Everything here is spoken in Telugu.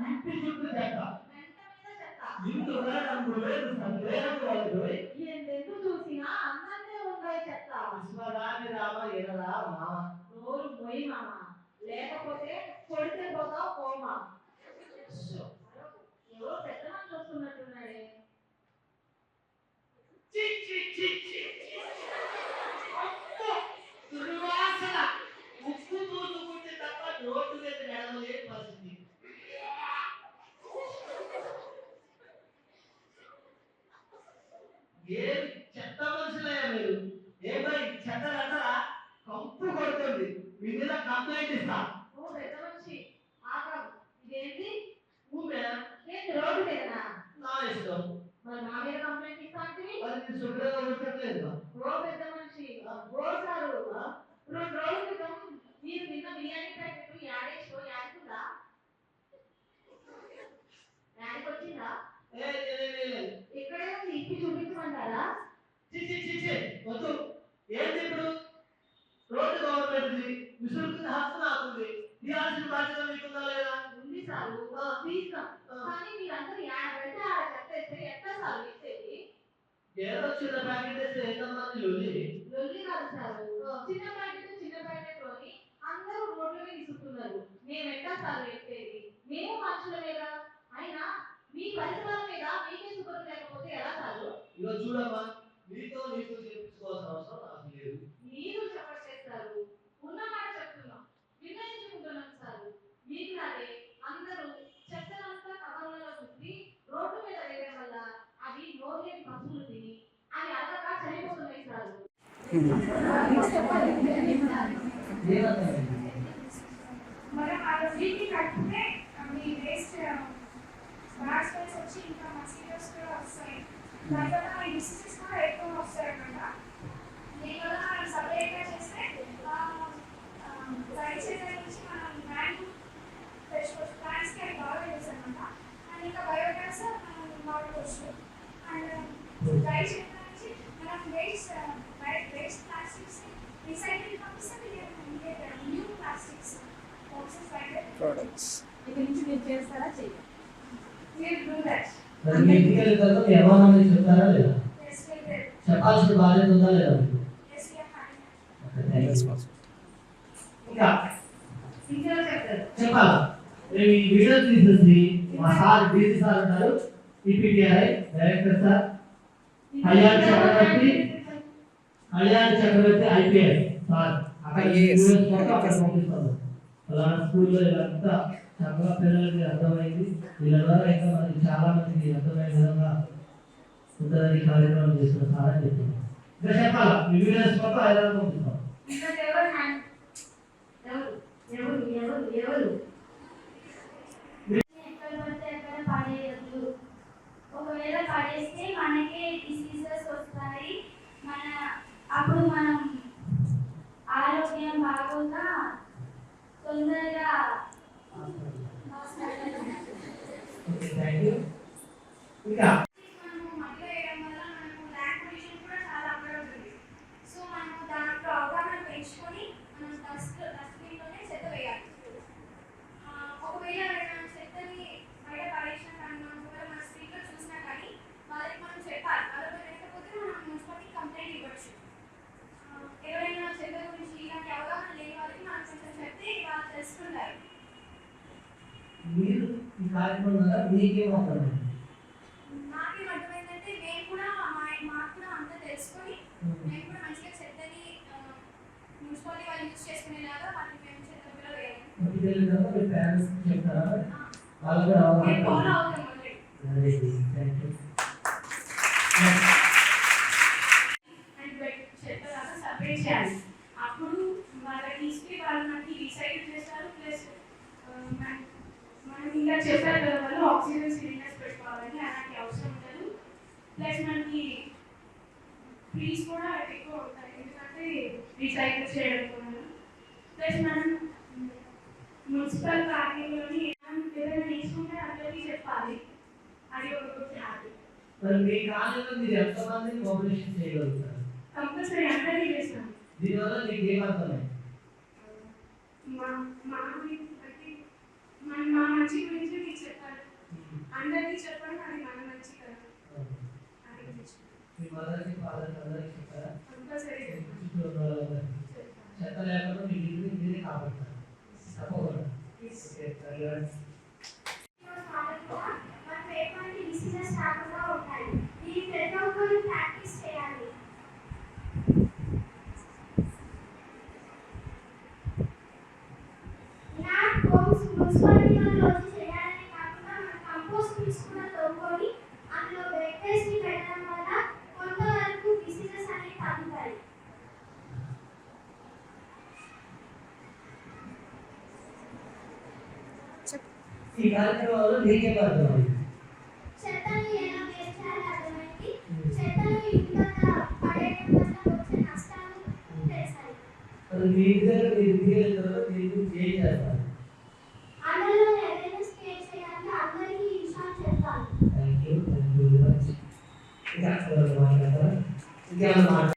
ఇంటి చుట్టూ చెత్త, వెంట మీద చెత్త, ఇంట్లో రంగు లేదు సందేహం లేదు, ఎందుకు చూసినా అందరినే ఉన్నాయి చెత్త. విశ్వరాని రామ ఎనరా మామ. నోరు మొయ్యి మామ, లేకపోతే కొడితే పోతావు కోమా. ఎవరో పెద్ద మనిషి చూస్తున్నట్టున్నాడే. దుర్వాసన ఉప్పు పూసుకుంటే తప్ప రోడ్డు మీద నడవలేని పరిస్థితి. ఏ చెత్త మనుషులయ్యా మీరు? ఏమై చెత్త అంటారా? కంపు కొడుతుంది, మీ మీద కంప్లైంట్ ఇస్తా. ఓ పెద్ద మనిషి ఆగా, ఇదేంటి ఊమే ఏంటి రోడ్డు మీదనా? నా ఇష్టం. మరి మా మీద కంప్లైంట్ ఇస్తా అంటే అది నేను శుభ్రంగా ఉంచట్లేదు. ఓ పెద్ద మనిషి ఓ సారు, 2 రోజుల క్రితం మీరు నిన్న బిర్యానీ ప్యాకెట్ యాడేసో యాడుకుందా? యాడికి వచ్చిందా? ఇక్కడే ఉంది, ఇప్పి చూపించమంటారా? వద్దు. ఏంటి ఇప్పుడు? రోడ్డు గవర్నమెంట్ది, విసురుకునే హక్కు నాకుంది. తీయాల్సిన బాధ్యత మీకుందా లేదా? ఉంది సారు, తీస్తాం. కానీ మీరందరూ యాడ పెడితే ఆడ చెత్త ఎట్లా సార్ ఇచ్చేది? ఏదో చిన్న ప్యాకెట్ వేస్తే ఎంతమంది లొల్లి? లొల్లి కాదు సారు, చిన్న ప్యాకెట్ లోని అందరూ రోడ్ల మీద ఇస్తున్నారు. మేము ఎట్లా సార్ ఎత్తేది? మేము మనుషులమేగా. అయినా మీ పరిసరాల మీద మీకే శుభ్రం లేకపోతే ఎలా సారు? ఇగో చూడమ్మా, నీతో చేపించుకోవాల్సిన అవసరం నాకు లేదు. మీరు చెప్పట్లేదు, ఉన్న మాట చెప్తున్నాం, నిర్ణయించుకుంటున్నాం సార్. మీకులాగే అందరూ చెత్తనంతా కవర్లలో చుట్టి రోడ్డు మీద వేయడం వల్ల అవి నోరేని పశువులు తిని అవి అలగా చనిపోతున్నాయి సార్. మనం ఆ రోజుకి కట్టుకుంటే మీ వేస్ట్ బ్యాడ్ స్మెల్స్ వచ్చి ఇంకా మస్కిటోస్ కూడా వస్తాయి. దానివల్ల ఈ డిసీజెస్ కూడా ఎక్కువ వస్తాయి అన్నమాట. దీనివల్ల మనం సపరేట్గా చేస్తే డ్రై చేయడం నుంచి మనం ల్యాండ్ పెంచుకోవచ్చు. ప్లాంట్స్కి అవి బాగా యూస్ అనమాట. అండ్ ఇంకా బయోగ్యాస్ మనం వాడుకోవచ్చు. అండ్ డ్రై చేయడం నుంచి మనం వేస్ట్ ప్లాస్టిక్స్ రీసైక్లింగ్ పంపిస్తే న్యూ ప్లాస్టిక్స్ products. ఇక్కడ నుంచి మీరు చేస్తారా? చేయాలి. మీరు డూ దట్. ఇంటికి వెళ్ళిన ఎవరన్నా చెప్తారా లేదా? చెప్పాల్సిన బాధ్యత ఉందా లేదా? ఇంకా చెప్పాలా? మేము ఈ వీడియో తీసేసి మా సార్ డీసీ సార్ ఉన్నారు, ఈపీటీఆర్ఐ డైరెక్టర్ సార్ కళ్యాణ్ చక్రవర్తి ఐపీఎస్ సార్ అక్కడ పంపిస్తాము. అలాంటి స్కూల్లో ఇదంతా చక్కగా పిల్లలకి అర్థమైంది. వీళ్ళ ద్వారా ఇంకా మనకి చాలా మందికి అర్థమయ్యే విధంగా ఉంటుందని కార్యక్రమం చేస్తున్న సార్ అని చెప్తున్నాం. ఇంకా చెప్పాలా? మీ వీడియోస్ మొత్తం హైదరాబాద్ పంపిస్తాం. ఒకవేళ పడేస్తే మనకే డిసీజెస్ వస్తాయి. అప్పుడు మనం ఆరోగ్యం బాగోగా తొందరగా ఇంకా మనము మట్టిలో వేయడం వల్ల మనకు ల్యాండ్ పొల్యూషన్ కూడా చాలా అక్కడ ఉంటుంది. సో మనము దాంట్లో అవగాహన పెంచుకొని మనం డస్ట్బిన్లోనే చెత్త వేయాలి. ఒకవేళ ఎవరైనా చెత్తని బయట పడేసిన కానీ మనం ఒకవేళ మన స్ట్రీట్లో చూసినా కానీ వాళ్ళకి మనం చెప్పాలి. వాళ్ళకి లేకపోతే మనం మున్సిపాలిటీ కంప్లైంట్ ఇవ్వచ్చు. ఎవరైనా చెత్త గురించి ఇలాంటి అవగాహన లేని వాళ్ళకి మనం కొంచెం చెప్తే వాళ్ళు తెలుసుకుంటారు. మీరు ఈ కార్యక్రమం ద్వారా మీకేం అర్థమైంది? నాకేం అర్థమైందంటే మేము కూడా మాకు కూడా అంతా తెలుసుకొని మేము కూడా మంచిగా చెత్తని మున్సిపాలిటీ వాళ్ళు యూజ్ చేసుకునేలాగా వాటిని మేము చెత్త కూడా వేయాలి. చెప్తారా? వాళ్ళు కూడా ఫాలో అవుతాం ఆల్రెడీ. చెత్తలాగా సపరేట్ చేయాలి. అప్పుడు వాళ్ళకి తీసుకుని వాళ్ళు మనకి రీసైకిల్ చేస్తారు. ప్లస్ మనం ఇంకా చెప్పారు కదా వాళ్ళు ఆక్సిజన్ సిలిండర్స్ పెట్టుకోవాలని, అలాంటి అవసరం ఉండదు. ప్లస్ మనకి ట్రీస్ కూడా ఎక్కువ ఉంటాయి ఎందుకంటే రీసైకిల్ చేయడం వల్ల. ప్లస్ మనం మున్సిపల్ కార్యాలయంలోని ఏదైనా తీసుకుంటే అందరికీ చెప్పాలి. అది ఒక గుడ్ హ్యాబిట్. మరి మీ కాలేజీలో మీరు ఎంతమందిని మోబిలైజేషన్ చేయగలుగుతారు? కంపల్సరీ అందరికీ చేస్తాం. దీనివల్ల మీకు ఏమర్థమైంది? మా మంచి గురించి మీకు అందరికీ చెప్పడం అది మన మంచి కదా అనిపించింది. మీ మదర్కి ఫాదర్కి అందరికీ చెప్తారా? కంపల్సరీ చుట్టూ ఉన్న వాళ్ళందరికీ. చెత్త లేకుండా మీ ఇంటిని మీరే కాపాడతారు తప్పకుండా. ఓకే, ధన్యవాదాలు. మన పేపర్ని డిసీజెస్ రాకుండా ఉంటాయి. దీన్ని ప్రతి ఒక్కరు ప్రాక్టీస్ చేయాలి. ఇలాంటి హోమ్స్ మున్సిపాలిటీలో రోజు చేయాలని కాకుండా మన కంపోస్ట్ తీసుకున్న తోడుకొని అందులో బ్రేక్ఫాస్ట్ని పెట్టడం వల్ల కొంతవరకు డిసీజెస్ అనేవి తగ్గుతాయి. ఈ కార్యక్రమంలో మీకేం అర్థమైంది? చెత్తను ఎలా వేస్ట్ చేయాలో అర్థమైంది. చెత్తను ఇంటి వద్ద పడేయడం వల్ల వచ్చే నష్టాలు తెలిసాయి. మరి మీ ఇంటి దగ్గర మీరు ఇంటికి వెళ్ళిన తర్వాత మీరు ఏం చేస్తారు? అందరిలో అవేర్నెస్ క్రియేట్ చేయాలని అందరికీ ఈ విషయాలు చెప్తాను. Thank you very much. ఇంకా మాట్లాడతారా? ఇంకేమైనా